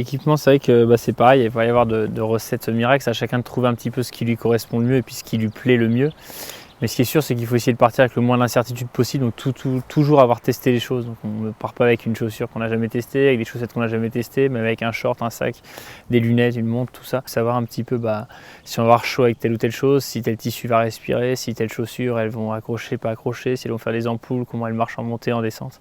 équipements, c'est vrai que c'est pareil, il va y avoir de recettes miracles, c'est à chacun de trouver un petit peu ce qui lui correspond le mieux et puis ce qui lui plaît le mieux. Mais ce qui est sûr, c'est qu'il faut essayer de partir avec le moins d'incertitude possible, donc toujours avoir testé les choses. Donc on ne part pas avec une chaussure qu'on n'a jamais testée, avec des chaussettes qu'on n'a jamais testées, mais avec un short, un sac, des lunettes, une montre, tout ça. Savoir un petit peu si on va avoir chaud avec telle ou telle chose, si tel tissu va respirer, si telle chaussure, elles vont accrocher, pas accrocher, si elles vont faire des ampoules, comment elles marchent en montée, en descente.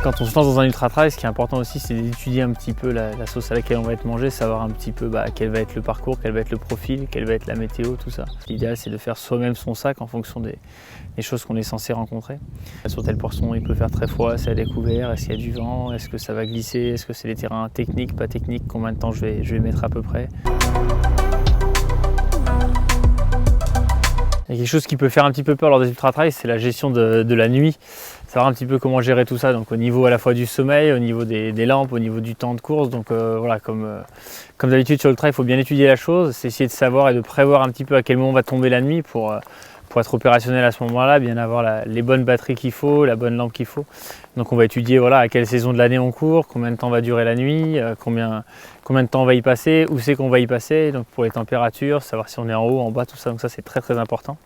Quand on se lance dans un ultra trail, ce qui est important aussi, c'est d'étudier un petit peu la sauce à laquelle on va être mangé, savoir un petit peu quel va être le parcours, quel va être le profil, quelle va être la météo, tout ça. L'idéal, c'est de faire soi-même son sac en fonction des choses qu'on est censé rencontrer. Sur telle portion, il peut faire très froid, c'est à découvert, est-ce qu'il y a du vent, est-ce que ça va glisser, est-ce que c'est des terrains techniques, pas techniques, combien de temps je vais mettre à peu près. Il y a quelque chose qui peut faire un petit peu peur lors des ultra-trails, c'est la gestion de la nuit. Savoir un petit peu comment gérer tout ça, donc au niveau à la fois du sommeil, au niveau des lampes, au niveau du temps de course. Donc voilà, comme d'habitude sur le trail, il faut bien étudier la chose, c'est essayer de savoir et de prévoir un petit peu à quel moment va tomber la nuit pour être opérationnel à ce moment-là, bien avoir les bonnes batteries qu'il faut, la bonne lampe qu'il faut. Donc on va étudier à quelle saison de l'année on court, combien de temps va durer la nuit, combien de temps on va y passer, où c'est qu'on va y passer, donc pour les températures, savoir si on est en haut, en bas, tout ça, donc ça c'est très très important.